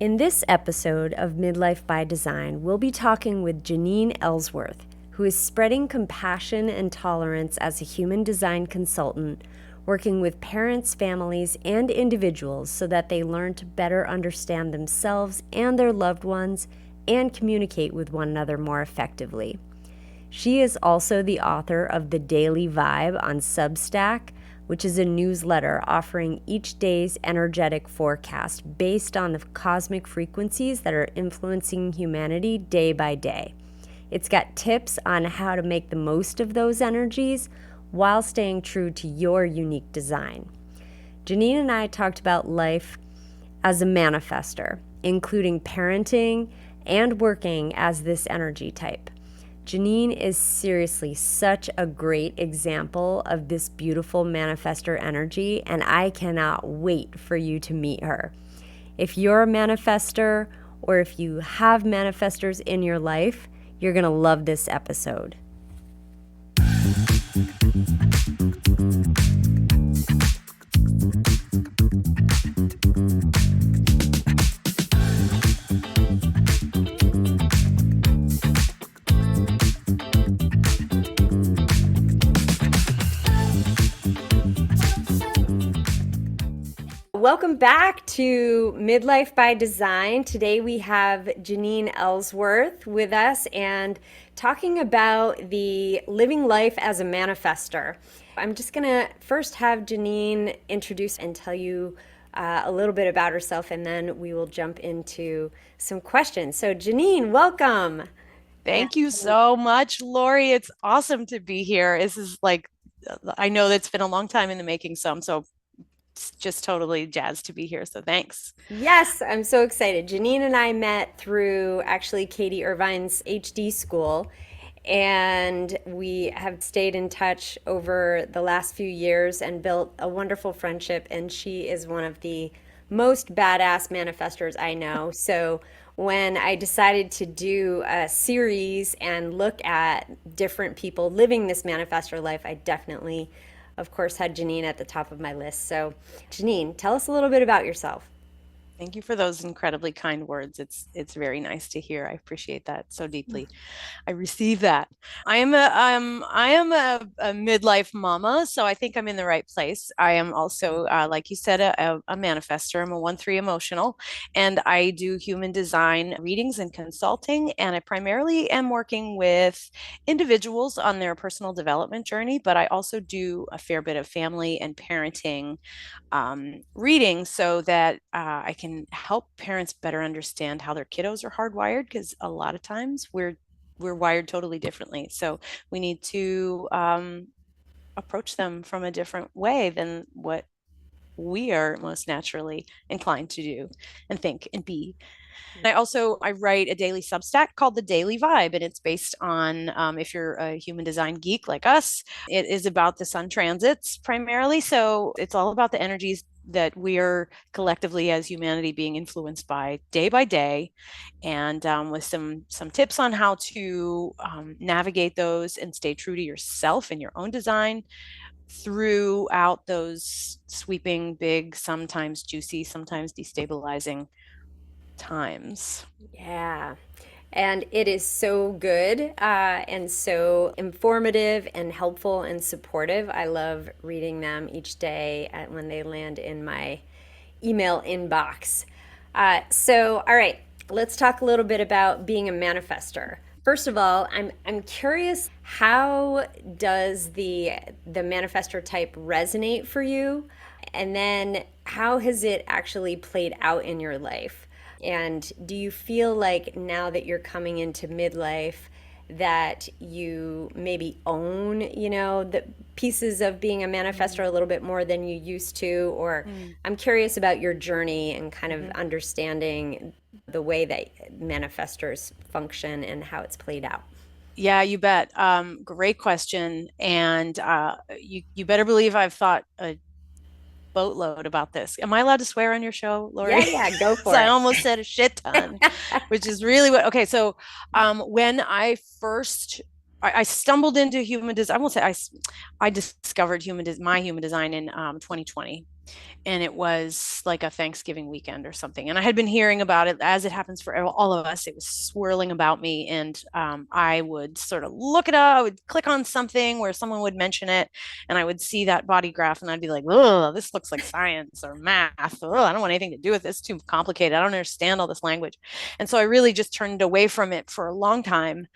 In this episode of Midlife by Design, we'll be talking with Janeen Ellsworth, who is spreading compassion and tolerance as a human design consultant, working with parents, families, and individuals so that they learn to better understand themselves and their loved ones and communicate with one another more effectively. She is also the author of The Daily Vibe on Substack, which is a newsletter offering each day's energetic forecast based on the cosmic frequencies that are influencing humanity day by day. It's got tips on how to make the most of those energies while staying true to your unique design. Janeen and I talked about life as a manifestor, including parenting and working as this energy type. Janeen is seriously such a great example of this beautiful manifestor energy, and I cannot wait for you to meet her. If you're a manifestor or if you have manifestors in your life, you're going to love this episode. Welcome back to Midlife by Design. Today we have Janeen Ellsworth with us and talking about the living life as a manifestor. I'm just going to first have Janeen introduce and tell you a little bit about herself, and then we will jump into some questions. So Janeen, welcome. Thank you so much, Lori. It's awesome to be here. This is I know that's been a long time in the making, so I'm so just totally jazzed to be here. So thanks. Yes, I'm so excited. Janeen and I met through actually Katie Irvine's HD school, and we have stayed in touch over the last few years and built a wonderful friendship. And she is one of the most badass manifestors I know. So when I decided to do a series and look at different people living this manifestor life, I definitely, of course, had Janeen at the top of my list. So, Janeen, tell us a little bit about yourself. Thank you for those incredibly kind words. It's very nice to hear. I appreciate that so deeply. I receive that. I am a midlife mama, so I think I'm in the right place. I am also, like you said, a manifestor. I'm a 1-3 emotional, and I do human design readings and consulting. And I primarily am working with individuals on their personal development journey, but I also do a fair bit of family and parenting reading so that I can help parents better understand how their kiddos are hardwired, because a lot of times we're wired totally differently. So we need to approach them from a different way than what we are most naturally inclined to do and think and be. I write a daily Substack called The Daily Vibe, and it's based on if you're a human design geek like us, it is about the sun transits primarily. So it's all about the energies that we are collectively as humanity being influenced by day, and with some tips on how to navigate those and stay true to yourself and your own design throughout those sweeping, big, sometimes juicy, sometimes destabilizing times. Yeah. And it is so good and so informative and helpful and supportive. I love reading them each day when they land in my email inbox. All right, let's talk a little bit about being a manifester. First of all, I'm curious, how does the manifestor type resonate for you? And then how has it actually played out in your life? And do you feel like now that you're coming into midlife that you maybe own, the pieces of being a manifestor a little bit more than you used to? Or I'm curious about your journey and kind of understanding the way that manifestors function and how it's played out. Yeah, you bet. Great question. And you better believe I've thought a boatload about this. Am I allowed to swear on your show, Lori? Yeah, go So for I it. almost said a shit ton, which is really what. Okay, so when I first I stumbled into human design. I won't say I discovered my human design in 2020, and it was like a Thanksgiving weekend or something. And I had been hearing about it, as it happens for all of us. It was swirling about me, and I would sort of look it up. I would click on something where someone would mention it, and I would see that body graph, and I'd be like, "Oh, this looks like science or math. Oh, I don't want anything to do with this. It's too complicated. I don't understand all this language." And so I really just turned away from it for a long time.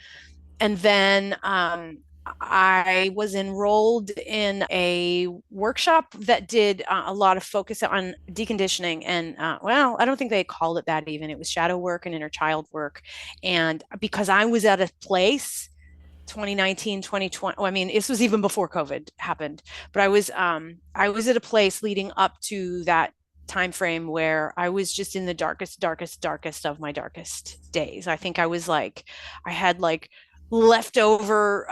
And then I was enrolled in a workshop that did a lot of focus on deconditioning. And well, I don't think they called it that even. It was shadow work and inner child work. And because I was at a place 2019, 2020, I mean, this was even before COVID happened, but I was at a place leading up to that time frame where I was just in the darkest of my darkest days. I think I was like, I had like leftover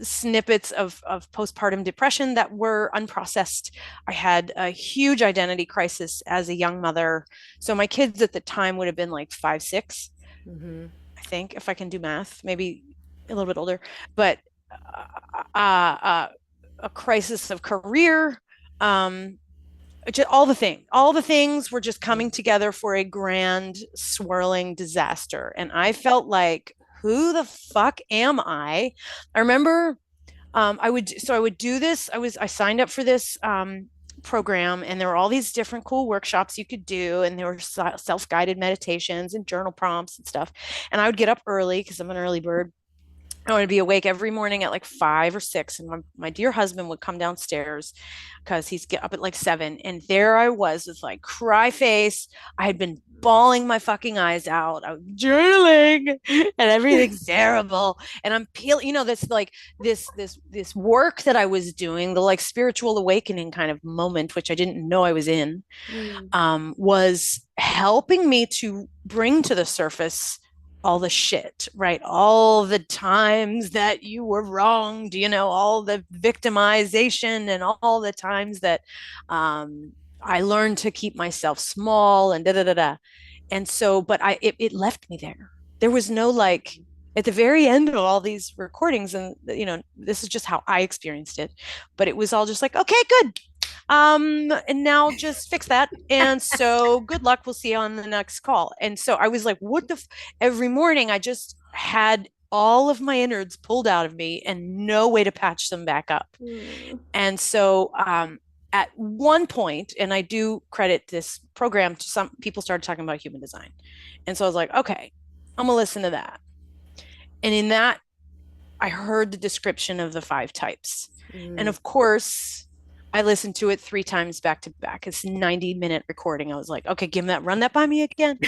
snippets of postpartum depression that were unprocessed. I had a huge identity crisis as a young mother. So my kids at the time would have been like 5, 6, Mm-hmm. I think, if I can do math, maybe a little bit older, but uh, uh, a crisis of career. Um, just all the things were just coming together for a grand swirling disaster. And I felt like, who the fuck am I remember I would do this. I signed up for this program, and there were all these different cool workshops you could do, and there were self-guided meditations and journal prompts and stuff. And I would get up early because I'm an early bird. I would be awake every morning at like 5 or 6, and my dear husband would come downstairs because he's get up at like 7. And there I was with like cry face. I had been bawling my fucking eyes out. I was journaling, and everything's terrible. And I'm peeling, this like this work that I was doing, the like spiritual awakening kind of moment, which I didn't know I was in, Mm. was helping me to bring to the surface all the shit, right? All the times that you were wronged, all the victimization and all the times that I learned to keep myself small and da da da da. And so, but it left me there. There was no like, at the very end of all these recordings, and this is just how I experienced it, but it was all just like, okay, good, and now just fix that, and so good luck, we'll see you on the next call. And so I was like, every morning I just had all of my innards pulled out of me and no way to patch them back up. Mm. And so at one point, and I do credit this program to some people, started talking about human design, and so I was like, okay, I'm gonna listen to that. And in that, I heard the description of the 5 types. Mm. And of course, I listened to it 3 times back to back. It's a 90-minute recording. I was like, okay, run that by me again.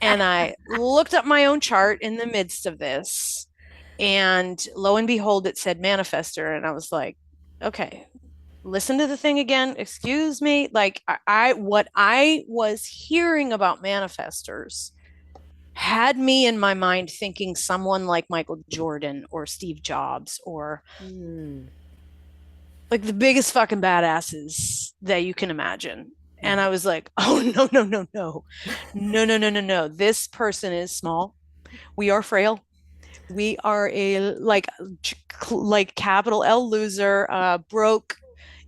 And I looked up my own chart in the midst of this. And lo and behold, it said Manifestor. And I was like, okay, listen to the thing again. Excuse me. Like what I was hearing about manifestors had me in my mind thinking someone like Michael Jordan or Steve Jobs or like the biggest fucking badasses that you can imagine. And I was like, oh, no, no, no, no, no, no, no, no, no. This person is small. We are frail. We are a like capital L loser, broke,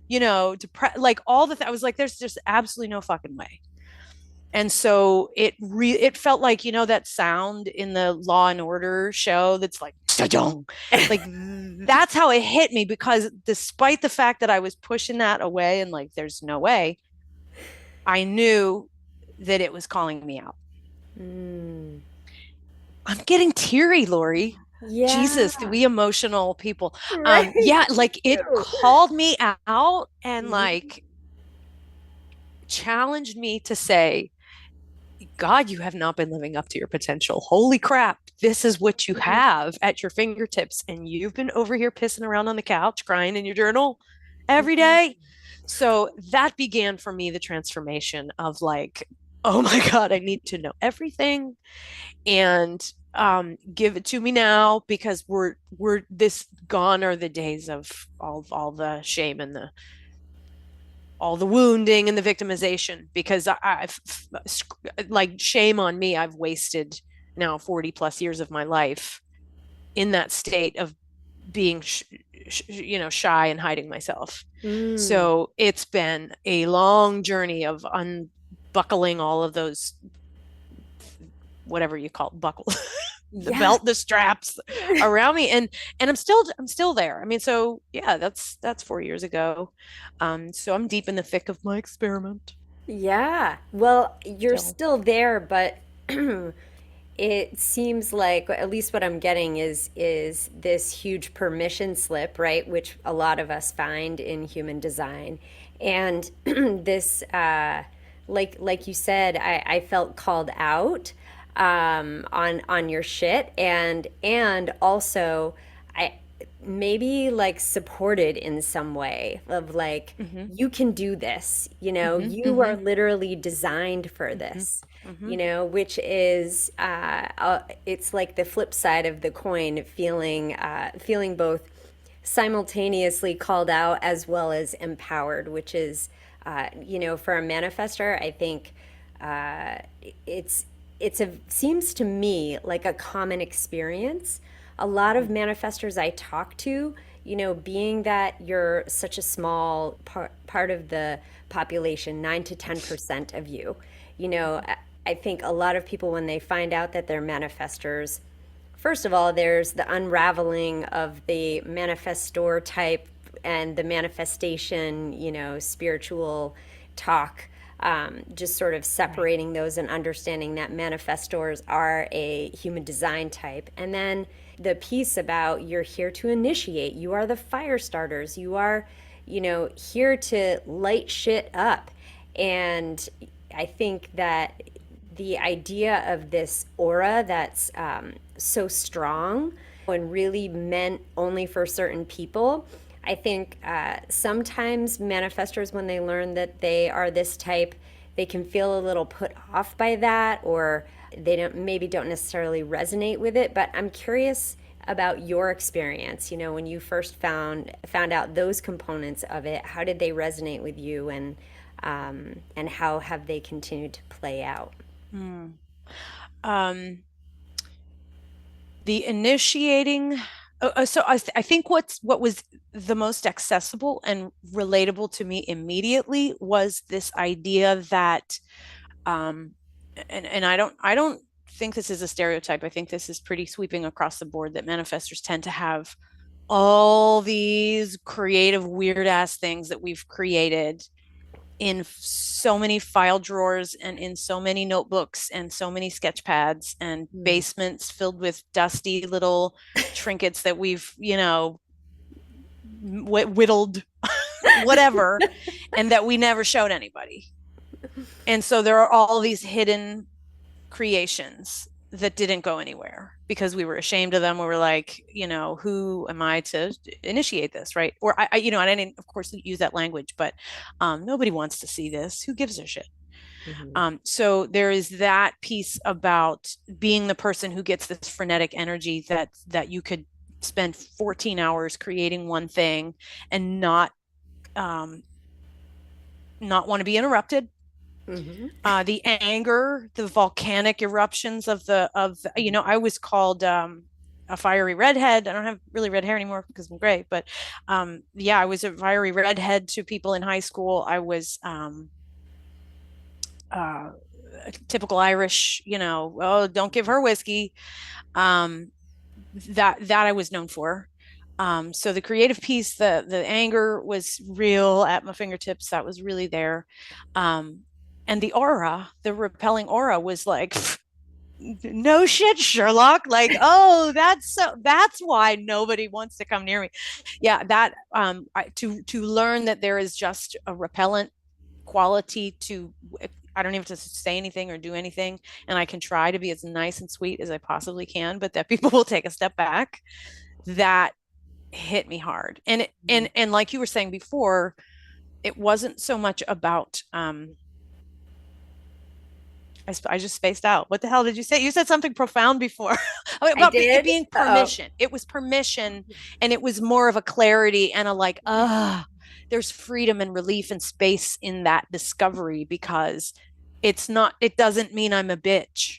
depressed, like all the I was like, there's just absolutely no fucking way. And so it felt like, that sound in the Law and Order show that's like, like that's how it hit me, because despite the fact that I was pushing that away and like, there's no way, I knew that it was calling me out. Mm. I'm getting teary, Lori. Yeah. Jesus, we emotional people. Right. Yeah, like it called me out and Mhm. like challenged me to say, God, you have not been living up to your potential. Holy crap. This is what you have at your fingertips. And you've been over here pissing around on the couch, crying in your journal every day. So that began for me the transformation of like, oh my God, I need to know everything and give it to me now, because we're this gone are the days of all the shame and all the wounding and the victimization, because I've like, shame on me. I've wasted now 40 plus years of my life in that state of being shy and hiding myself. Mm. So it's been a long journey of unbuckling all of those, whatever you call it, buckles, the Yeah. belt, the straps around me, and I'm still there. I mean, so yeah, that's 4 years ago. So I'm deep in the thick of my experiment Yeah. Well, you're still. still there, but it seems like at least what I'm getting is this huge permission slip, right? Which a lot of us find in human design. And this like you said, I felt called out on your shit and also I maybe like supported in some way of like Mm-hmm. you can do this, Mm-hmm. you are Mm-hmm. literally designed for Mm-hmm. this, Mm-hmm. which is it's like the flip side of the coin, feeling both simultaneously called out as well as empowered, which is for a manifester, I think uh, it's it's a seems to me like a common experience. A lot of manifestors I talk to, being that you're such a small part of the population, 9 to 10% of you, I think a lot of people, when they find out that they're manifestors, first of all, there's the unraveling of the manifestor type and the manifestation, spiritual talk. Just sort of Right. separating those and understanding that manifestors are a human design type. And then the piece about you're here to initiate, you are the fire starters, you are, here to light shit up. And I think that the idea of this aura that's so strong and really meant only for certain people. I think sometimes manifestors, when they learn that they are this type, they can feel a little put off by that, or they don't necessarily resonate with it. But I'm curious about your experience. When you first found out those components of it, how did they resonate with you, and how have they continued to play out? Mm. Um, the initiating. So I think what was the most accessible and relatable to me immediately was this idea that, um, and I don't think this is a stereotype. I think this is pretty sweeping across the board, that manifestors tend to have all these creative, weird ass things that we've created in so many file drawers and in so many notebooks and so many sketch pads and Mm. basements filled with dusty little trinkets that we've, whittled, whatever, and that we never showed anybody. And so there are all these hidden creations that didn't go anywhere because we were ashamed of them. We were like, who am I to initiate this, right? Or I didn't, of course, use that language, but nobody wants to see this. Who gives a shit? Mhm. So there is that piece about being the person who gets this frenetic energy that you could spend 14 hours creating one thing and um, not want to be interrupted. Mhm. The anger, the volcanic eruptions I was called a fiery redhead. I don't have really red hair anymore because I'm gray, but yeah, I was a fiery redhead to people in high school. I was uh, typical Irish, oh, don't give her whiskey. Um, that I was known for. So the creative piece, the anger was real at my fingertips. That was really there. Um, and the aura, the repelling aura was like, no shit, Sherlock. Like, oh, that's why nobody wants to come near me. Yeah, that to learn that there is just a repellent quality to, I don't even have to say anything or do anything, and I can try to be as nice and sweet as I possibly can, but that people will take a step back. That hit me hard. And like you were saying before, it wasn't so much about I just spaced out. What the hell did you say? You said something profound before. I About it did. being Oh. permission. It was permission, and it was more of a clarity and a like, there's freedom and relief and space in that discovery, because it doesn't mean I'm a bitch.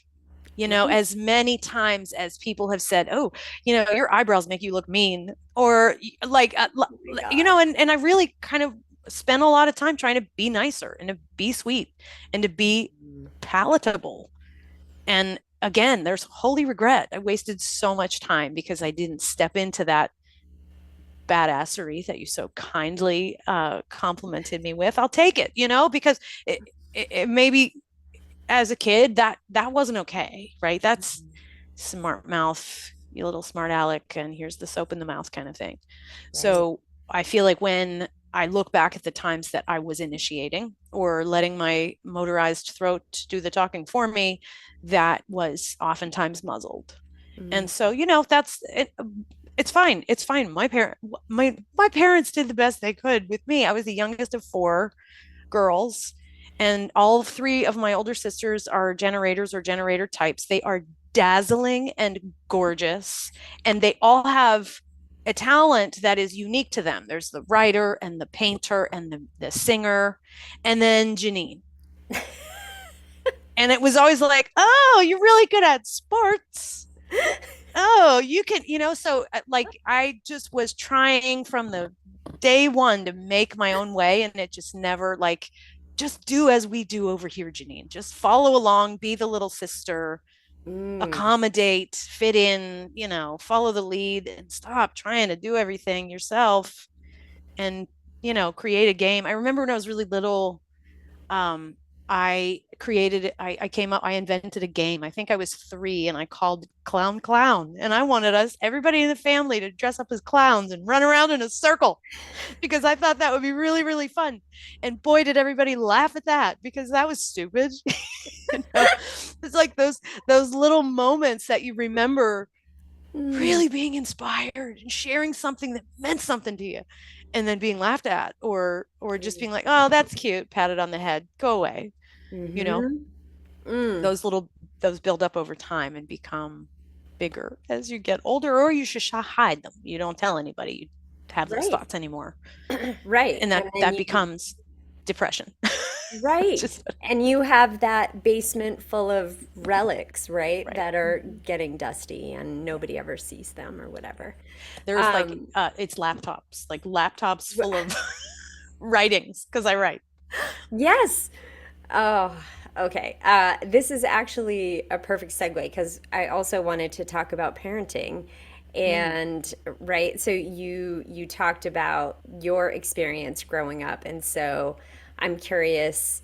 Right. as many times as people have said, oh, your eyebrows make you look mean, or like, Oh my God. and I really kind of spent a lot of time trying to be nicer and to be sweet and to be Mm. palatable. And again, there's holy regret. I wasted so much time because I didn't step into that badassery that you so kindly complimented me with. I'll take it, because it maybe as a kid that wasn't okay, right? That's smart mouth, you little smart aleck, and here's the soap in the mouth kind of thing. Right. So I feel like when I look back at the times that I was initiating or letting my motorized throat do the talking for me, that was oftentimes muzzled. Mm. And so, that's it. It's fine. It's fine. My parents did the best they could with me. I was the youngest of four girls, and all three of my older sisters are generators or generator types. They are dazzling and gorgeous, and they all have a talent that is unique to them. There's the writer and the painter and the singer, and then Janeen. And it was always like, oh, you're really good at sports. Oh, you can, so like I just was trying from the day one to make my own way, and it just never, like, just do as we do over here, Janine. Just follow along, be the little sister, Mm. accommodate, fit in, follow the lead, and stop trying to do everything yourself, and create a game. I remember when I was really little, um I invented a game. I think I was 3, and I called Clown Clown, and I wanted everybody in the family to dress up as clowns and run around in a circle because I thought that would be really, really fun. And boy, did everybody laugh at that because that was stupid. It's like those little moments that you remember Mm. really being inspired and sharing something that meant something to you, and then being laughed at, or just being like, oh, that's cute, patted on the head, go away. you know Mm-hmm. Mm. those build up over time and become bigger as you get older, or you should hide them. You don't tell anybody you have those Right. thoughts anymore, Right. and And then that you, becomes depression. right. Just And you have that basement full of relics, right, right. that are getting dusty and Yeah. nobody ever sees them or whatever. There's like, Um, it's laptops full of writings because I write. yes. Oh, okay. This is actually a perfect segue because I also wanted to talk about parenting. Mm. And right, so you talked about your experience growing up, and so I'm curious,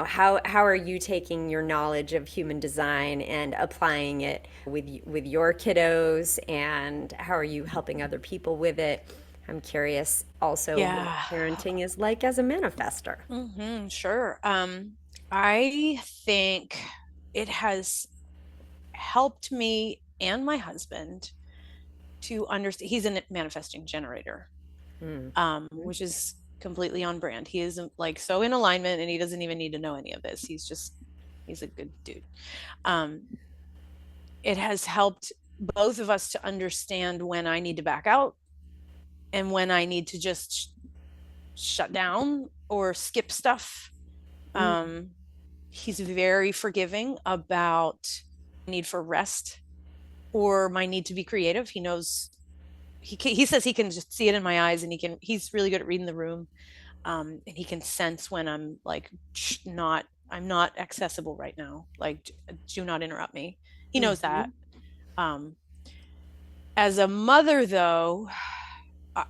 how are you taking your knowledge of human design and applying it with your kiddos, and how are you helping other people with it? I'm curious also what Yeah. parenting is like as a manifester. Sure. I think it has helped me and my husband to understand. He's a manifesting generator, Mm. which is completely on brand. He is like so in alignment, and he doesn't even need to know any of this. He's a good dude. Um, it has helped both of us to understand when I need to back out and when I need to just shut down or skip stuff. Mm. Um, he's very forgiving about need for rest or my need to be creative. He knows, he says he can just see it in my eyes, and he's really good at reading the room. And he can sense when I'm like, I'm not accessible right now. Like, do not interrupt me. He knows that. Mhm. Um, as a mother, though,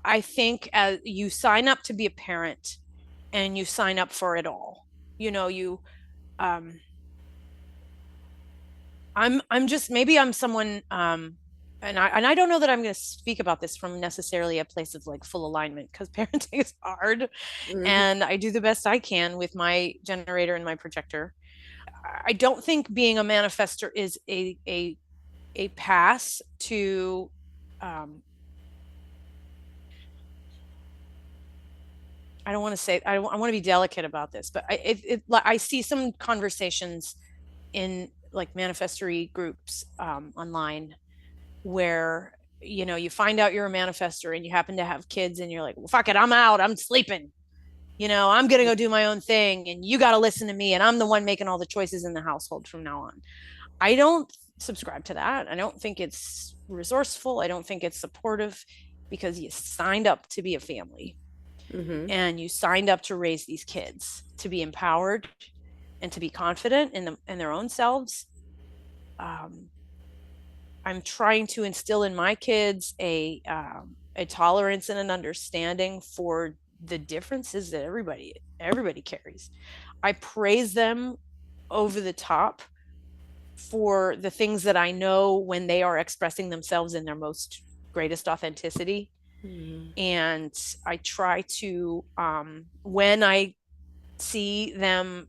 I think as you sign up to be a parent and you sign up for it all, you, um, I'm just, maybe I'm someone, and I don't know that I'm going to speak about this from necessarily a place of like full alignment, because parenting is hard, Mhm. and I do the best I can with my generator and my projector. I don't think being a manifester is a pass to, um, I don't want to say, I want to be delicate about this, but I see some conversations in like manifestory groups, online, where you find out you're a manifester and you happen to have kids, and you're like, well, fuck it, I'm out, I'm sleeping, I'm gonna go do my own thing, and you got to listen to me, and I'm the one making all the choices in the household from now on. I don't subscribe to that. I don't think it's resourceful. I don't think it's supportive, because you signed up to be a family, and you signed up to raise these kids to be empowered and to be confident in them in their own selves. um, I'm trying to instill in my kids a tolerance and an understanding for the differences that everybody carries. I praise them over the top for the things that I know when they are expressing themselves in their most greatest authenticity. And I try to, when I see them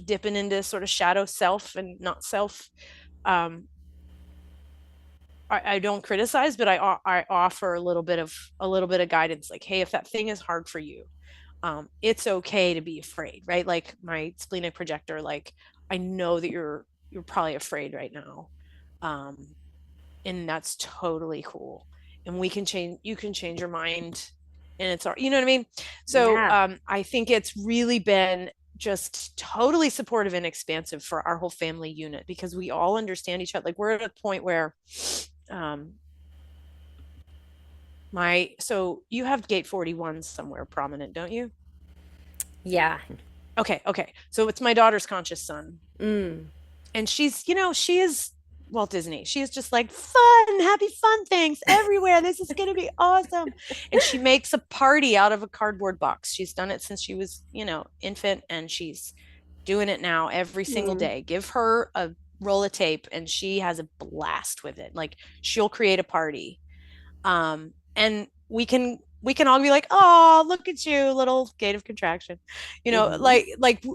dipping into sort of shadow self and not self, um, I don't criticize, but I offer a little bit of guidance, like, hey, if that thing is hard for you, it's okay to be afraid, right? Like my splenic projector, like, I know that you're probably afraid right now, um, and that's totally cool. And you can change your mind, and it's all, you know what I mean? So Yeah. I think it's really been just totally supportive and expansive for our whole family unit, because we all understand each other. Like, we're at a point where, um, so you have gate 41 somewhere prominent, don't you? Yeah. Okay. So it's my daughter's conscious son. Mm. And she is Walt Disney. She is just like, fun, happy fun things everywhere. This is going to be awesome. And she makes a party out of a cardboard box. She's done it since she was, infant, and she's doing it now every single Mm. day. Give her a roll of tape and she has a blast with it. Like, she'll create a party. And we can all be like, oh, look at you, little gate of contraction, Mhm. like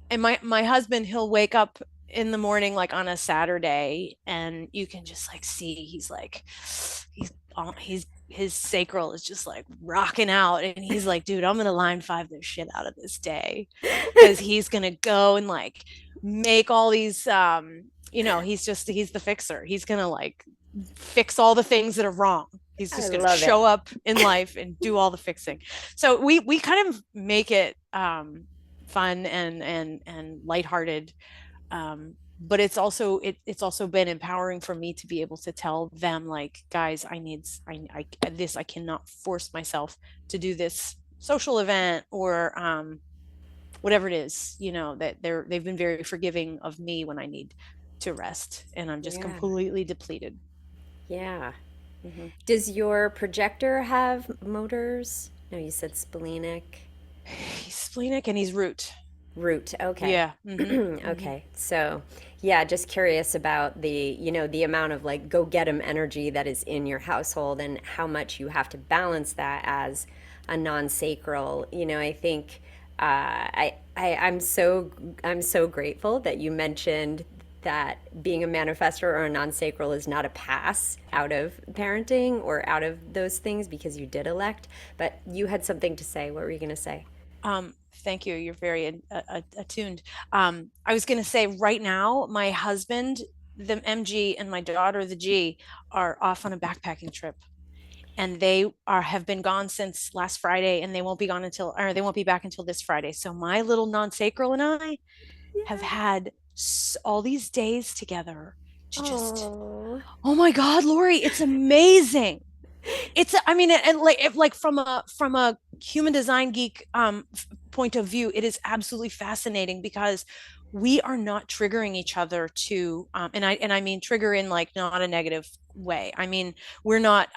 and my husband, he'll wake up in the morning, like on a Saturday, and you can just like see he's his sacral is just like rocking out, and he's like, dude, I'm gonna line five this shit out of this day, because he's gonna go and like make all these he's the fixer. He's gonna like fix all the things that are wrong. He's I just going to love it. show up in life and do all the fixing. So we kind of make it fun and lighthearted. But it's also been empowering for me to be able to tell them, like, guys, I cannot force myself to do this social event, or whatever it is, that they've been very forgiving of me when I need to rest and I'm just Yeah. completely depleted. Yeah. Mm-hmm. Does your projector have motors? No, you said splenic. He's splenic and he's root. Root. Okay. Yeah. Mm-hmm. Mm-hmm. Okay. So, yeah, just curious about the amount of like go get 'em energy that is in your household and how much you have to balance that as a non-sacral. I think I'm so grateful that you mentioned that being a manifestor or a non-sacral is not a pass out of parenting or out of those things because you did elect. But you had something to say. What were you going to say? Thank you. You're very attuned. I was going to say, right now, my husband, the MG, and my daughter, the G, are off on a backpacking trip, and they have been gone since last Friday, and they won't be back until this Friday. So my little non-sacral and I have had all these days together to just, Oh. oh my God, Lori, it's amazing. I mean, and like from a human design geek point of view, it is absolutely fascinating, because we are not triggering each other to and I mean trigger in like not a negative way. I mean, we're not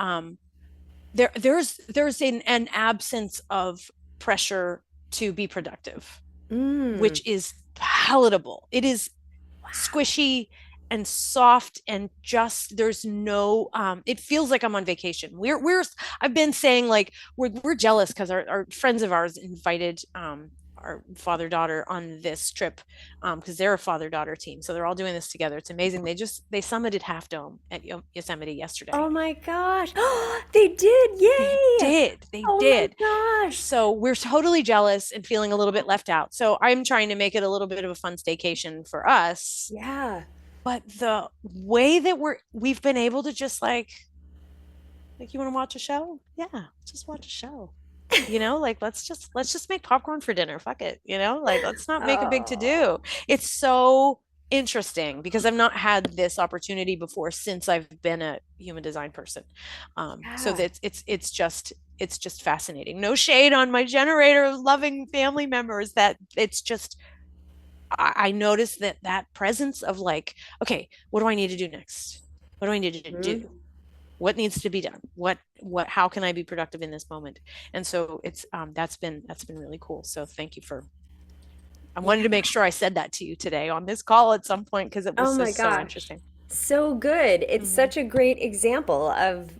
there's an absence of pressure to be productive, Mm. which is palatable. It is Wow. squishy and soft, and just there's no it feels like I'm on vacation. We're I've been saying, like, we're jealous because our friends of ours invited our father-daughter on this trip, because they're a father-daughter team, so they're all doing this together. It's amazing. They summited Half Dome at Yosemite yesterday. Oh my gosh. They did. They Yay. did. They Oh my did. gosh. So we're totally jealous and feeling a little bit left out. So I'm trying to make it a little bit of a fun staycation for us. Yeah. But the way that we've been able to just like, you want to watch a show? Yeah, just watch a show. Like, let's just make popcorn for dinner. Fuck it. Like, let's not make a big to do. Oh. It's so interesting because I've not had this opportunity before since I've been a human design person. So Yeah. that it's just fascinating. No shade on my generator loving family members. That it's just I noticed that presence of like, okay, what do I need to do next? What do I need to do? Mhm. What needs to be done? How can I be productive in this moment? And so it's that's been really cool. So thank you for I Yeah. wanted to make sure I said that to you today on this call at some point because it Oh was my just so gosh. interesting. So good. It's Hmm. such a great example of,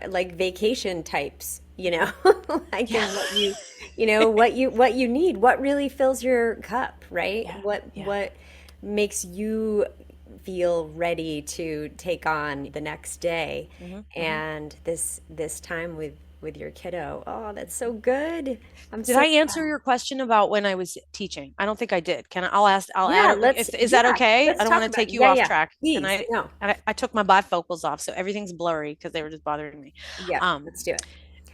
like vacation types, like Yeah. and what you need, what really fills your cup, right? Yeah. Yeah. What makes you feel ready to take on the next day Hmm. Hmm. and this time with your kiddo. Oh, that's so good. I'm Did so I answer your question about when I was teaching? I don't think I did. I'll ask, I'll add yeah, it. Is that yeah, okay? I let's don't want talk to about take it. you Yeah, off yeah. track. And Please. No. I took my bifocals off, so everything's blurry because they were just bothering me. Yeah, Um, let's do it.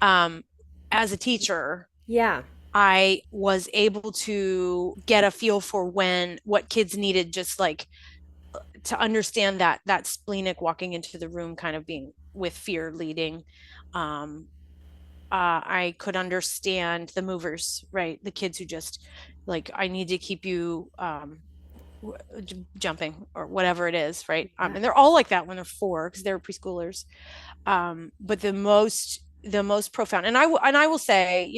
um, as a teacher, Yeah. I was able to get a feel for what kids needed, just like to understand that splenic walking into the room kind of being with fear leading. Um, I could understand the movers, right? The kids who just like, I need to keep you jumping or whatever it is, right? Yeah. And they're all like that when they're 4 because they're preschoolers. But the most profound, and I will say,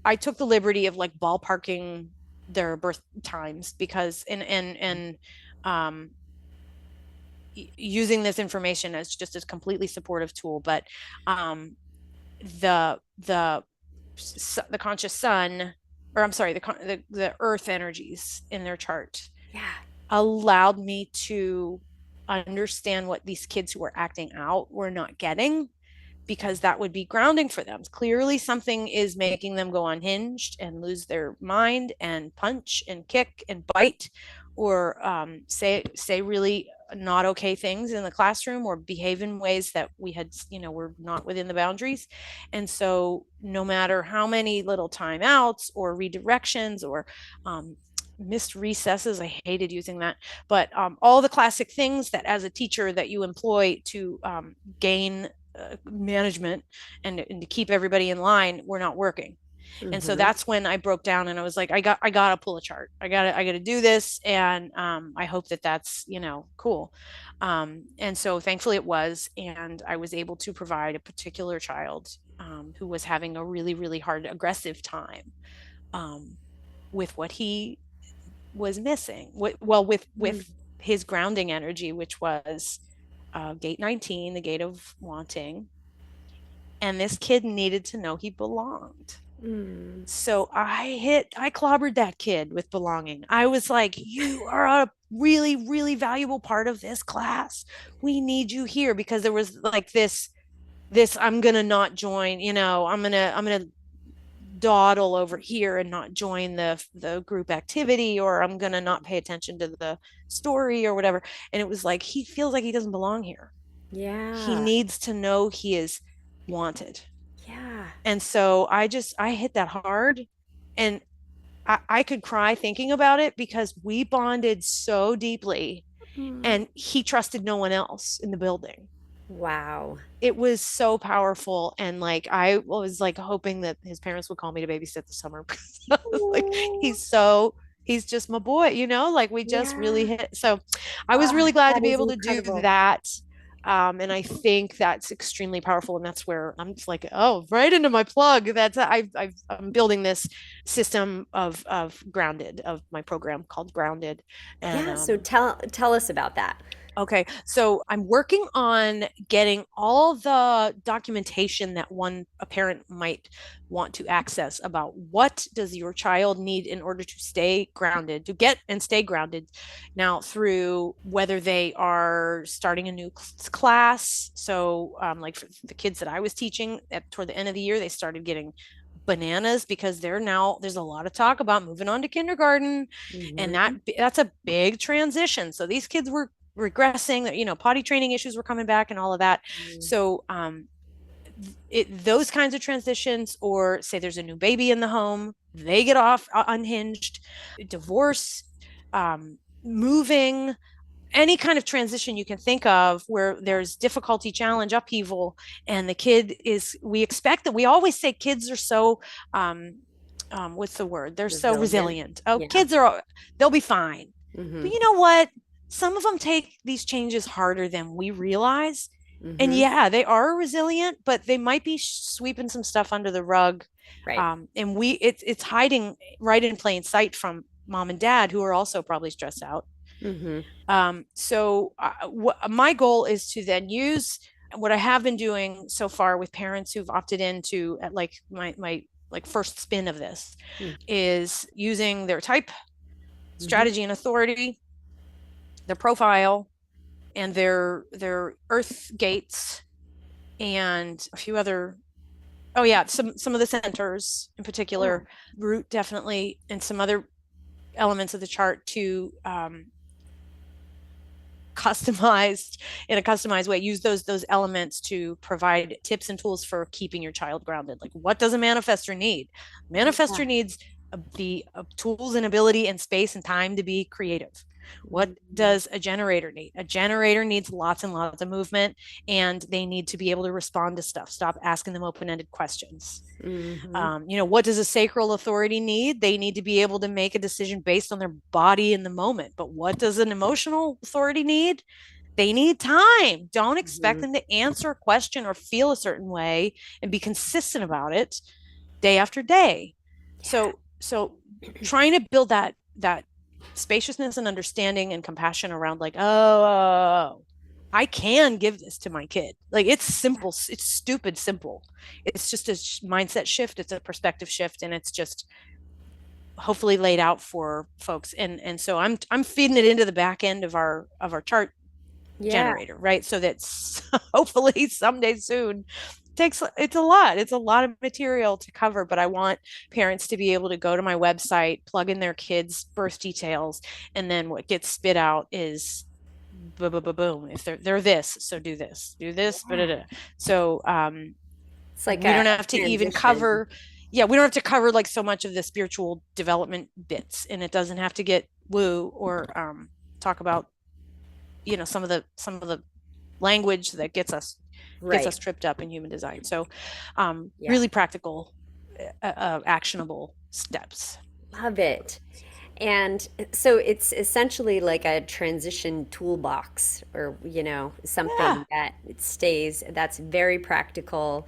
I took the liberty of like ballparking their birth times because and um using this information as just a completely supportive tool, but um the conscious sun, or I'm sorry, the earth energies in their chart Yeah. allowed me to understand what these kids who were acting out were not getting, because that would be grounding for them. Clearly, something is making them go unhinged and lose their mind and punch and kick and bite, or say really not okay things in the classroom, or behave in ways that we had, were not within the boundaries. And so, no matter how many little timeouts or redirections or missed recesses, I hated using that, but all the classic things that as a teacher that you employ to gain management and to keep everybody in line were not working. And so Mm-hmm. that's when I broke down and I was like, I gotta pull a chart. I gotta do this. And I hope that's, cool. And so thankfully it was, and I was able to provide a particular child who was having a really, really hard, aggressive time um, with what he was missing. Well, with his grounding energy, which was gate 19, the gate of wanting. And this kid needed to know he belonged. Mm. So I clobbered that kid with belonging. I was like, you are a really, really valuable part of this class. We need you here, because there was like this I'm gonna not join, I'm gonna dawdle over here and not join the group activity, or I'm gonna not pay attention to the story or whatever. And it was like, he feels like he doesn't belong here. He Yeah. needs to know he is wanted. Yeah. And so I hit that hard, and I could cry thinking about it because we bonded so deeply, Mm. and he trusted no one else in the building. Wow. It was so powerful. And like, I was like hoping that his parents would call me to babysit the summer. Like, Ooh. he's just my boy, like we just really Yeah. hit. So I was Oh, really glad to that be is able to do incredible. that. And I think that's extremely powerful. And that's where I'm just like, oh, right into my plug. I'm building this system of grounded, of my program called Grounded. And Yeah, so tell us about that. Okay, so I'm working on getting all the documentation that a parent might want to access about what does your child need in order to stay grounded, to get and stay grounded now, through whether they are starting a new class. So, like for the kids that I was teaching toward the end of the year, they started getting bananas because there's a lot of talk about moving on to kindergarten, and Mm-hmm. that's a big transition. So these kids were regressing, that potty training issues were coming back and all of that. So those kinds of transitions, or say there's a new baby in the home, they get off unhinged, divorce, moving, any kind of transition you can think of where there's difficulty, challenge, upheaval, and the kid is, we expect that, we always say kids are so, um, what's the word? They're so Resilient. resilient. Oh, Yeah. kids are, they'll be fine. Mm-hmm. But you know what? Some of them take these changes harder than we realize. And Mm-hmm. yeah, they are resilient, but they might be sweeping some stuff under the rug. Right. And it's hiding right in plain sight from mom and dad, who are also probably stressed out. Mm-hmm. My goal is to then use what I have been doing so far with parents who've opted into, like my like first spin of this, is using their type, Mm-hmm. strategy and authority, their profile, and their earth gates, and a few other, oh yeah, some of the centers in Yeah. particular, root definitely, and some other elements of the chart to customized in a customized way, use those elements to provide tips and tools for keeping your child grounded. Like, what does a manifestor need? Yeah. Manifestor needs the tools and ability and space and time to be creative. What Mm-hmm. does a generator need? A generator needs lots and lots of movement, and they need to be able to respond to stuff. Stop asking them open-ended questions. Mm-hmm. What does a sacral authority need? They need to be able to make a decision based on their body in the moment. But what does an emotional authority need? They need time. Don't expect Mm-hmm. them to answer a question or feel a certain way and be consistent about it day after day. Yeah. So trying to build that spaciousness and understanding and compassion around, like, oh, I can give this to my kid. Like, it's simple, it's stupid simple. It's just a mindset shift, it's a perspective shift, and it's just hopefully laid out for folks. And so I'm feeding it into the back end of our chart Yeah. generator, right? So that's hopefully someday soon. It's a lot of material to cover, but I want parents to be able to go to my website, plug in their kids' birth details, and then what gets spit out is boom, boom, boom, boom. If they're this, so do this, do this, Yeah. so It's like we a don't have to even transition. cover, yeah, we don't have to cover like so much of the spiritual development bits, and it doesn't have to get woo or talk about, some of the language that gets us Right. tripped up in human design. So Yeah. really practical, actionable steps. Love it. And so it's essentially like a transition toolbox or, Yeah. something that it stays, that's very practical,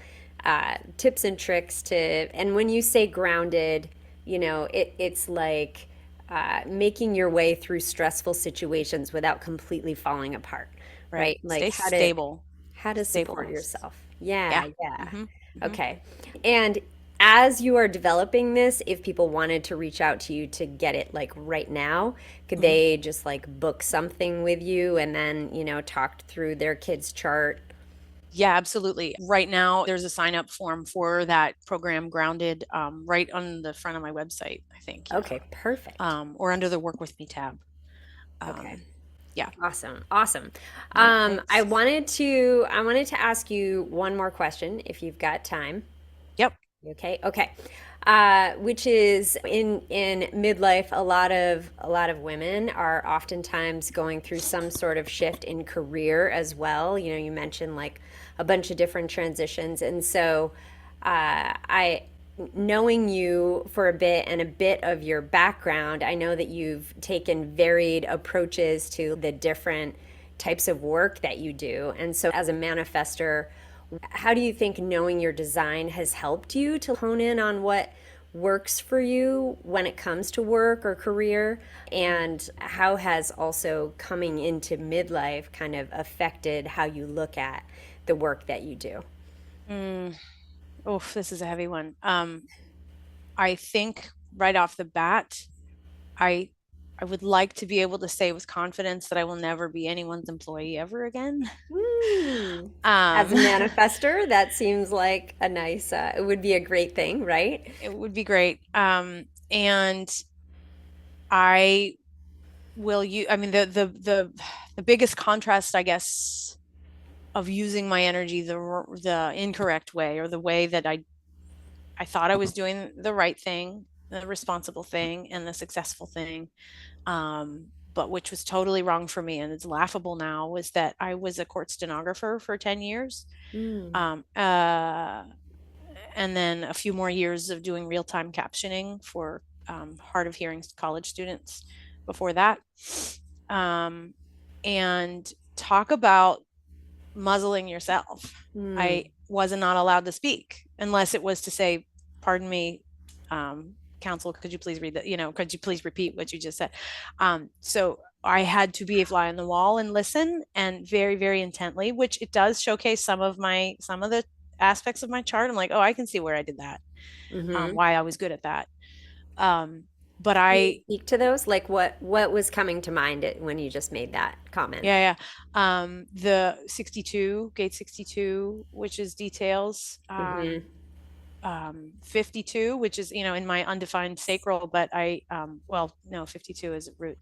tips and tricks to, and when you say grounded, it's like making your way through stressful situations without completely falling apart, Right, right? Like stay stable, how to support stabilized. yourself. Yeah. Yeah, yeah. Hmm. Hmm. Okay. And as you are developing this, if people wanted to reach out to you to get it like right now, could Hmm. they just like book something with you and then, talk through their kid's chart? Yeah, absolutely. Right now, there's a sign up form for that program, Grounded, right on the front of my website, I think. Yeah. Okay, perfect. Or under the Work With Me tab. Okay. Um, yeah. Awesome. Awesome. Yeah. I Thanks. wanted to ask you one more question if you've got time. Yep. Okay, okay. Which is in midlife, a lot of women are oftentimes going through some sort of shift in career as well. You mentioned like a bunch of different transitions, and so I knowing you for a bit and a bit of your background, I know that you've taken varied approaches to the different types of work that you do. And so, as a manifester, how do you think knowing your design has helped you to hone in on what works for you when it comes to work or career? And how has also coming into midlife kind of affected how you look at the work that you do? Mm. Oh, this is a heavy one. I think right off the bat, I I would like to be able to say with confidence that I will never be anyone's employee ever again. Hmm. As Um, a manifester, that seems like a nice, it would be a great thing, right? it would be great. And I I mean, the biggest contrast, I guess, of using my energy the incorrect way, or the way that I thought I was doing the right thing, the responsible thing, and the successful thing. but which was totally wrong for me and it's laughable now, was that I was a court stenographer for 10 years. Mm. Um, uh, and then a few more years of doing real-time captioning for hard of hearing college students before that. Um, and talk about muzzling yourself. Mm. I was not allowed to speak unless it was to say, pardon me, counsel, could you please read that? Could you please repeat what you just said? So I had to be a fly on the wall and listen, and very, very intently, which it does showcase some of the aspects of my chart. I'm like, oh, I can see where I did that, Mm-hmm. why I was good at that. But Can you I, speak to those? Like what was coming to mind when you just made that comment? yeah, yeah. The 62, gate 62, which is details. Mm-hmm. 52, which is, in my undefined sacral, but well, no, 52 is root.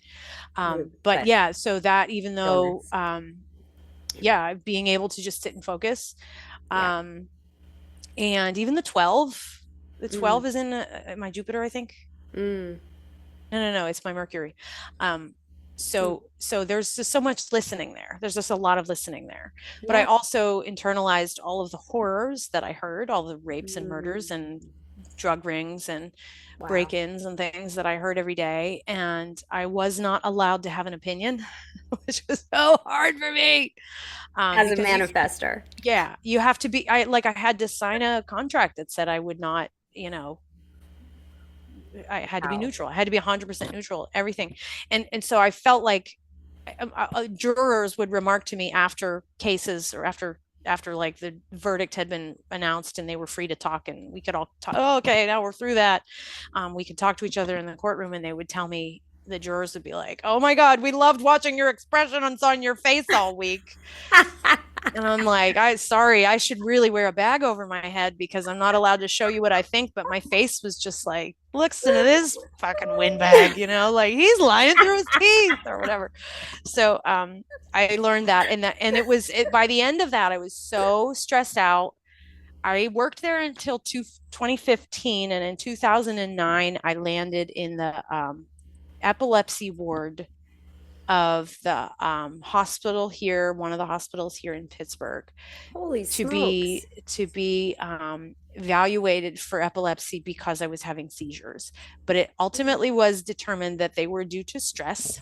But But yeah, so that, even though, stillness. yeah, being able to just sit and focus. Yeah. Um, and even the Mm. 12 is in my Jupiter, I think. Mm. No, it's my Mercury. Um, Mm. so there's just so much listening there. There's just a lot of listening there. But I Yeah. also internalized all of the horrors that I heard, all the rapes and murders Mm. and drug rings and Wow. break-ins and things that I heard every day. And I was not allowed to have an opinion, which was so hard for me. As a Because manifester. yeah, you have to be, I had to sign a contract that said I would not, I had to be Wow. neutral. I had to be 100% neutral, everything. And so I felt like jurors would remark to me after cases, or after like the verdict had been announced and they were free to talk, and we could all talk. Oh, okay, now we're through that. We could talk to each other in the courtroom, and they would tell me, the jurors would be like, "Oh my God, we loved watching your expressions on your face all week." And I'm like, sorry, I should really wear a bag over my head because I'm not allowed to show you what I think. But my face was just like, listen to this fucking windbag, like he's lying through his teeth or whatever. So I learned that, and by the end of that, I was so stressed out. I worked there until 2015, and in 2009, I landed in the epilepsy ward of the hospital here, one of the hospitals here in Pittsburgh, Holy to smokes. be evaluated for epilepsy because I was having seizures. But it ultimately was determined that they were due to stress.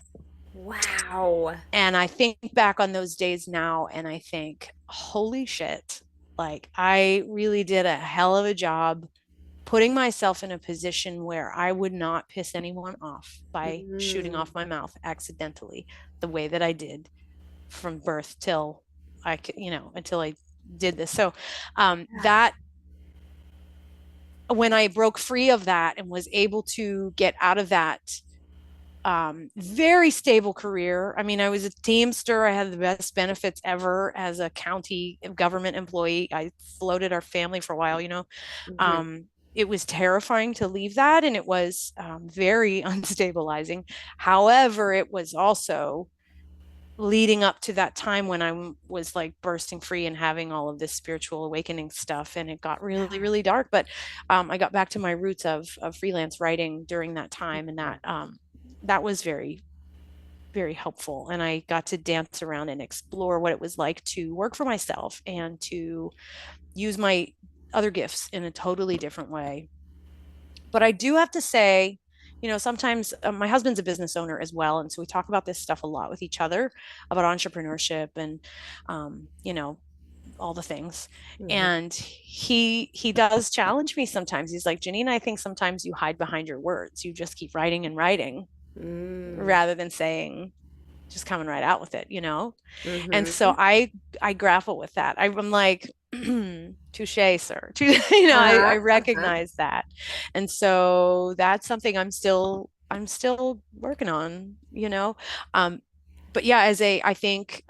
Wow. And I think back on those days now, and I think, holy shit, like I really did a hell of a job putting myself in a position where I would not piss anyone off by shooting Mm. off my mouth accidentally the way that I did from birth till until I did this. So Yeah. that when I broke free of that and was able to get out of that very stable career. I mean, I was a Teamster. I had the best benefits ever as a county government employee. I floated our family for a while. Mhm. Um, it was terrifying to leave that, and it was very unstabilizing. However, it was also leading up to that time when I was like bursting free and having all of this spiritual awakening stuff, and it got really, Yeah. really dark. But I got back to my roots of freelance writing during that time, and that was very, very helpful. And I got to dance around and explore what it was like to work for myself and to use my other gifts in a totally different way. But I do have to say, sometimes my husband's a business owner as well. And so we talk about this stuff a lot with each other about entrepreneurship and, all the things. Mhm. And he does challenge me sometimes. He's like, Janine, I think sometimes you hide behind your words. You just keep writing and writing Mm. rather than saying, just coming right out with it. And so Mhm. I grapple with that. I'm like, touche, sir. I Uh-huh. Uh-huh. recognize that. And so that's something I'm still working on. Um, but yeah, I think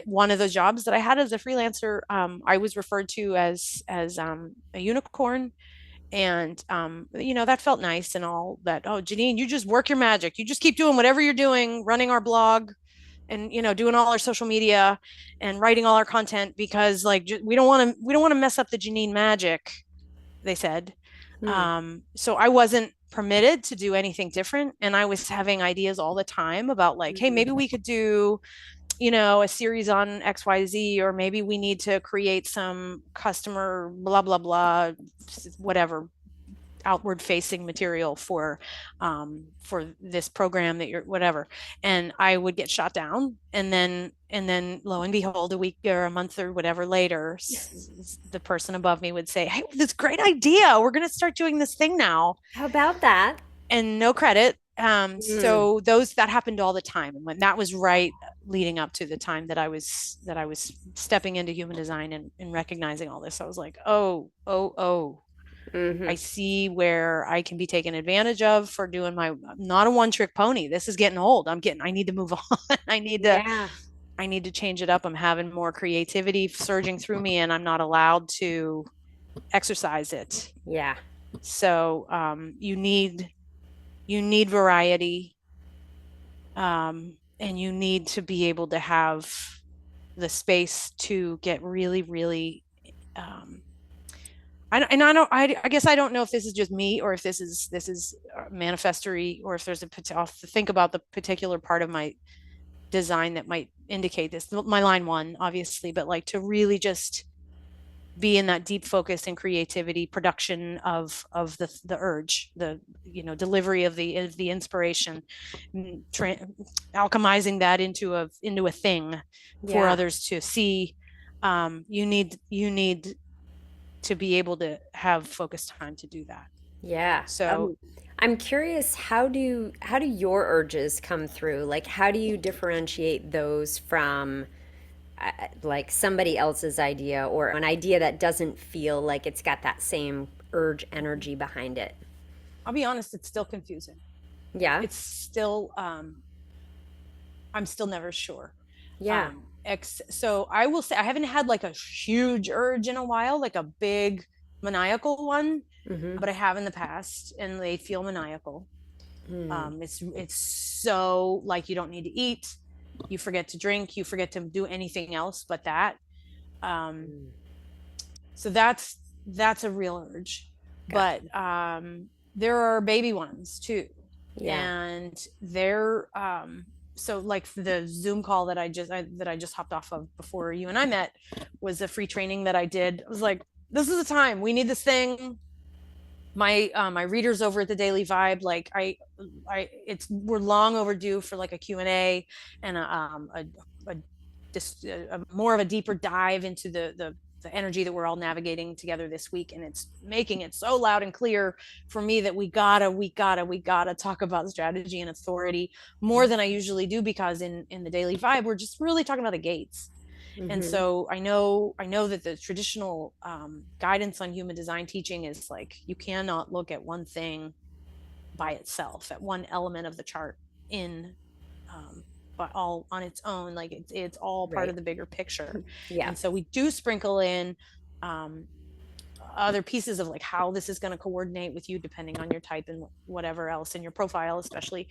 one of those jobs that I had as a freelancer, I was referred to as a unicorn. And that felt nice and all that. Oh, Janine, you just work your magic. You just keep doing whatever you're doing, running our blog, and doing all our social media and writing all our content, because like we don't want to mess up the Janine magic, they said. Hmm. So I wasn't permitted to do anything different. And I was having ideas all the time about like, hey, maybe we could do, a series on XYZ, or maybe we need to create some customer blah, blah, blah, whatever outward facing material for this program that you're whatever. And I would get shot down, and then lo and behold, a week or a month or whatever later, the person above me would say, hey, this great idea, we're going to start doing this thing now. How about that? And no credit. So that happened all the time. And when that was right leading up to the time that I was stepping into human design and recognizing all this, I was like, oh, I see where I can be taken advantage of for doing I'm not a one-trick pony. This is getting old. I need to move on. I need to change it up. I'm having more creativity surging through me, and I'm not allowed to exercise it. Yeah. So you need variety, and you need to be able to have the space to get really, really I guess I don't know if this is just me, or if this is manifestory, or if there's I'll think about the particular part of my design that might indicate this. My line one, obviously, but like to really just be in that deep focus and creativity, production of the urge, the delivery of the inspiration, alchemizing that into a thing for others to see. You need to be able to have focused time to do that. Yeah. So I'm curious, how do your urges come through? Like, how do you differentiate those from like somebody else's idea, or an idea that doesn't feel like it's got that same urge energy behind it? I'll be honest, it's still confusing. Yeah. It's still I'm still never sure. Yeah. So I will say I haven't had like a huge urge in a while, like a big maniacal one, but I have in the past, and they feel maniacal. It's so like you don't need to eat, you forget to drink, you forget to do anything else but that. So that's a real urge. Gotcha. But there are baby ones too. Yeah. And they're so like the Zoom call that I just hopped off of before you and I met was a free training that I did. I was like, this is the time, we need this thing. My readers over at the Daily Vibe, like we're long overdue for like a Q&A and a more of a deeper dive into the energy that we're all navigating together this week. And it's making it so loud and clear for me that we gotta talk about strategy and authority more than I usually do, because in the Daily Vibe, we're just really talking about the gates. And so I know that the traditional guidance on human design teaching is like, you cannot look at one thing by itself, at one element of the chart but all on its own, like it's all part of the bigger picture. Yeah. And so we do sprinkle in other pieces of like how this is going to coordinate with you depending on your type and whatever else in your profile, especially.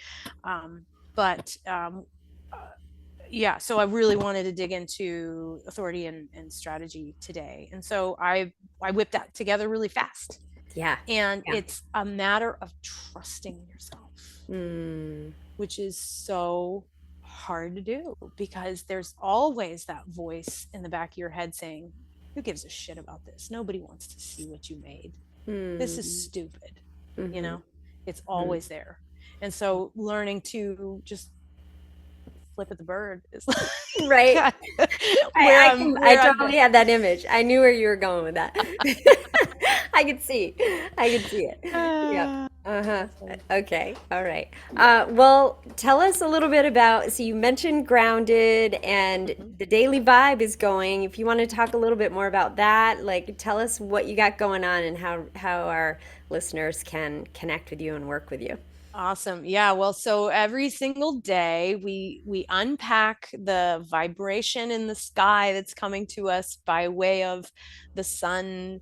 Yeah, so I really wanted to dig into authority and strategy today. And so I whipped that together really fast. Yeah. And it's a matter of trusting yourself, which is so hard to do, because there's always that voice in the back of your head saying, who gives a shit about this? Nobody wants to see what you made. This is stupid. It's always there. And so learning to just flip at the bird is right. I totally had that image. I knew where you were going with that. I could see it. Yeah. Okay. All right. Well, tell us a little bit about, so you mentioned Grounded and the Daily Vibe is going. If you want to talk a little bit more about that, like tell us what you got going on and how our listeners can connect with you and work with you. Awesome. Yeah. Well, so every single day we unpack the vibration in the sky that's coming to us by way of the sun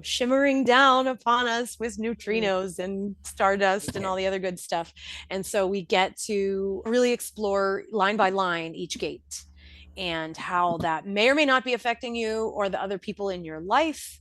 shimmering down upon us with neutrinos and stardust and all the other good stuff. And so we get to really explore line by line each gate and how that may or may not be affecting you or the other people in your life.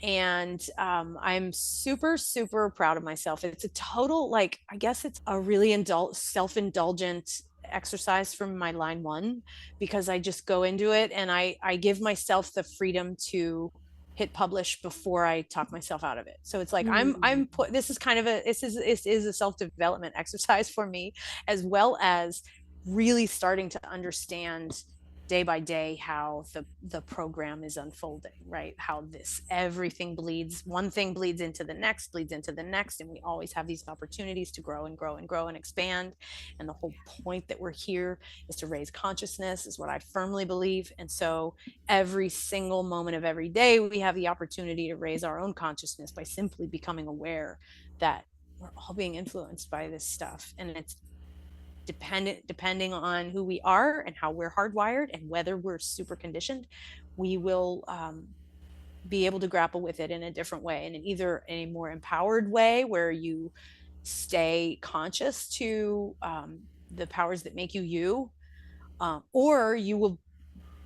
And I'm super, super proud of myself. It's a total, like, I guess it's a really self-indulgent exercise from my line one, because I just go into it and I give myself the freedom to hit publish before I talk myself out of it. So it's like I'm Mm. put this is kind of a this is a self-development exercise for me, as well as really starting to understand day by day how the program is unfolding, right? How this everything bleeds, one thing bleeds into the next, bleeds into the next, and we always have these opportunities to grow and grow and grow and expand. And the whole point that we're here is to raise consciousness, is what I firmly believe. And so every single moment of every day, we have the opportunity to raise our own consciousness by simply becoming aware that we're all being influenced by this stuff. And it's depending on who we are and how we're hardwired and whether we're super conditioned, we will be able to grapple with it in a different way, and in either a more empowered way where you stay conscious to the powers that make you you, or you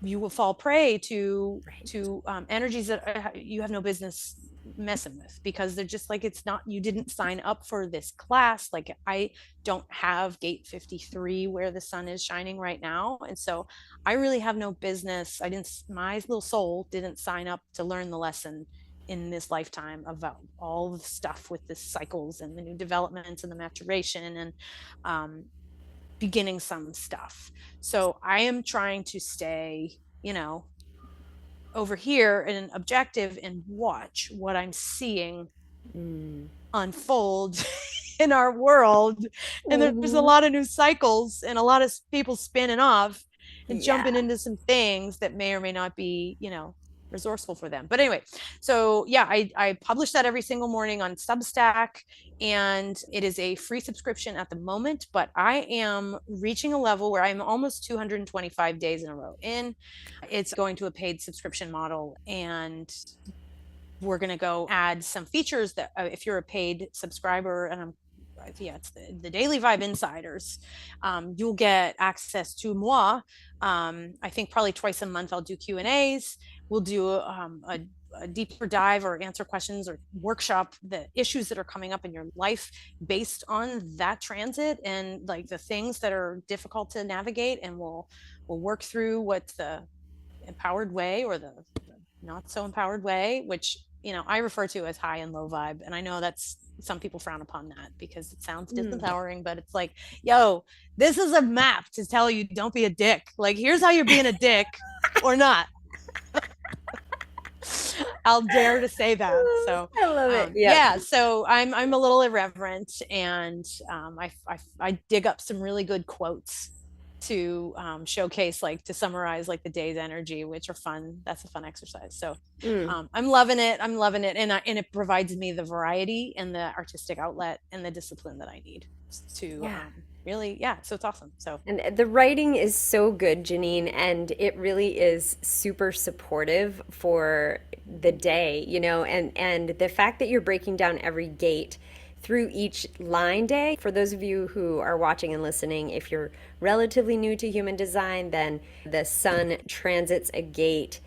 will fall prey to Right. energies that you have no business messing with, because they're just like, it's not, you didn't sign up for this class. Like, I don't have gate 53 where the sun is shining right now, and so I really have no business. I didn't, my little soul didn't sign up to learn the lesson in this lifetime about all the stuff with the cycles and the new developments and the maturation and um, beginning some stuff. So I am trying to stay, over here in an objective and watch what I'm seeing Mm. unfold in our world. And there's a Mhm. lot of new cycles and a lot of people spinning off and jumping Yeah. into some things that may or may not be, resourceful for them. But anyway, so yeah, I publish that every single morning on Substack, and it is a free subscription at the moment, but I am reaching a level where I'm almost 225 days in a row in. It's going to a paid subscription model, and we're going to go add some features that if you're a paid subscriber, and yeah, it's the Daily Vibe Insiders. You'll get access to moi. I think probably twice a month I'll do Q&As. We'll do a deeper dive or answer questions or workshop the issues that are coming up in your life based on that transit and like the things that are difficult to navigate, and we'll work through what the empowered way or the not so empowered way, which I refer to as high and low vibe. And I know that's, some people frown upon that because it sounds Mm. disempowering, but it's like, yo, this is a map to tell you don't be a dick. Like, here's how you're being a dick or not. I'll dare to say that. So I love it. Yep. yeah, so I'm a little irreverent, and I dig up some really good quotes to showcase, like, to summarize like the day's energy, which are fun. That's a fun exercise. So Mm. I'm loving it. I'm loving it, and it provides me the variety and the artistic outlet and the discipline that I need to Yeah. really, yeah. So it's awesome. So And the writing is so good, Janine, and it really is super supportive for the day, and the fact that you're breaking down every gate through each line day. For those of you who are watching and listening, if you're relatively new to human design, then the sun transits a gate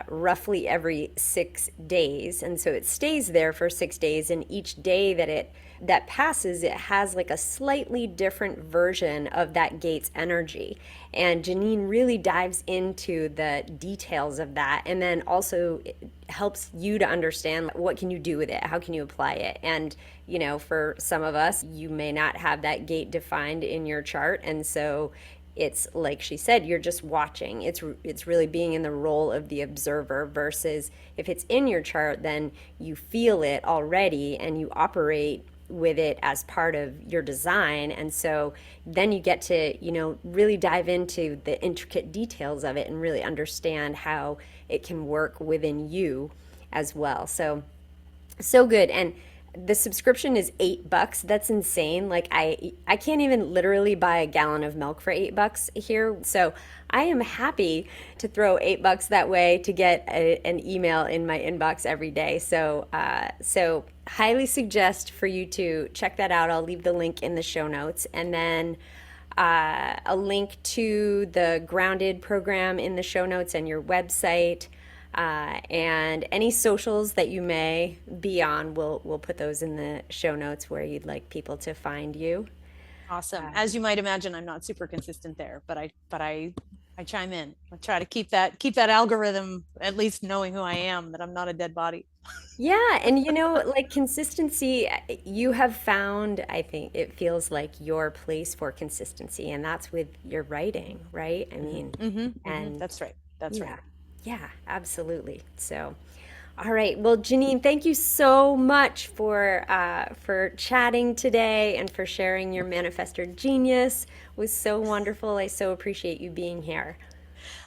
roughly every 6 days, and so it stays there for 6 days. And each day that passes, it has like a slightly different version of that gate's energy. And Janine really dives into the details of that, and then also helps you to understand what can you do with it, how can you apply it. And for some of us, you may not have that gate defined in your chart, and so it's like she said, you're just watching. It's really being in the role of the observer, versus if it's in your chart, then you feel it already and you operate with it as part of your design. And so then you get to really dive into the intricate details of it and really understand how it can work within you as well. So good. And the subscription is $8. That's insane. Like, I can't even literally buy a gallon of milk for $8 here. So I am happy to throw $8 that way to get an email in my inbox every day. So highly suggest for you to check that out. I'll leave the link in the show notes, and then a link to the Grounded program in the show notes and your website. And any socials that you may be on, we'll put those in the show notes where you'd like people to find you. Awesome. As you might imagine, I'm not super consistent there, but I chime in. I try to keep that algorithm at least knowing who I am, that I'm not a dead body. Yeah, and like consistency, you have found, I think it feels like your place for consistency, and that's with your writing, right? I mean, and That's right. That's yeah, right. yeah, absolutely. So, all right. Well, Janine, thank you so much for chatting today and for sharing your manifestor genius. It was so wonderful. I so appreciate you being here.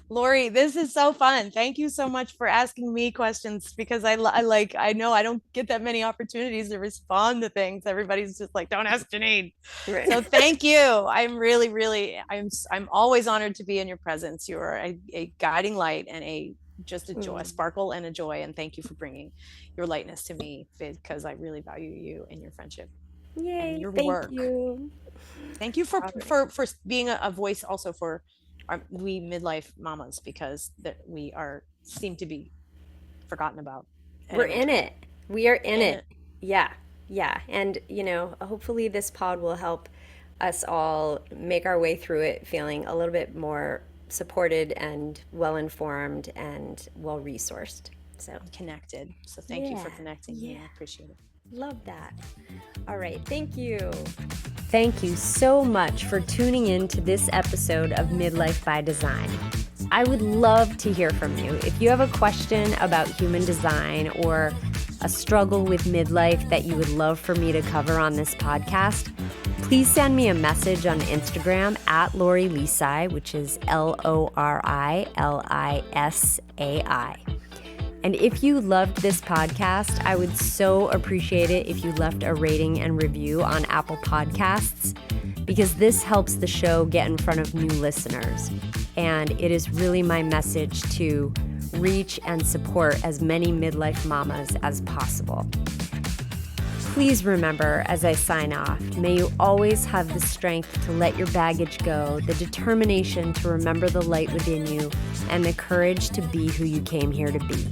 Lori, this is so fun. Thank you so much for asking me questions, because I know I don't get that many opportunities to respond to things. Everybody's just like, don't ask Janine. Right. So thank you. I'm really, really, I'm always honored to be in your presence. You are a guiding light and just a joy, a Mm. sparkle and a joy. And thank you for bringing your lightness to me, because I really value you and your friendship and Yay, your thank work. you. Thank you for All right. for for being a voice also for we midlife mamas, because that we are seem to be forgotten about at We're every in turn. it. We are in In it. it. Yeah. Yeah. And, hopefully this pod will help us all make our way through it feeling a little bit more supported and well informed and well resourced. So, Connected. So thank you yeah. for connecting me. Yeah. I appreciate it. Love that. All right. Thank you. Thank you so much for tuning in to this episode of Midlife by Design. I would love to hear from you. If you have a question about human design or a struggle with midlife that you would love for me to cover on this podcast, please send me a message on Instagram at Lori Lisai, which is LORILISAI. And if you loved this podcast, I would so appreciate it if you left a rating and review on Apple Podcasts, because this helps the show get in front of new listeners. And it is really my message to reach and support as many midlife mamas as possible. Please remember, as I sign off, may you always have the strength to let your baggage go, the determination to remember the light within you, and the courage to be who you came here to be.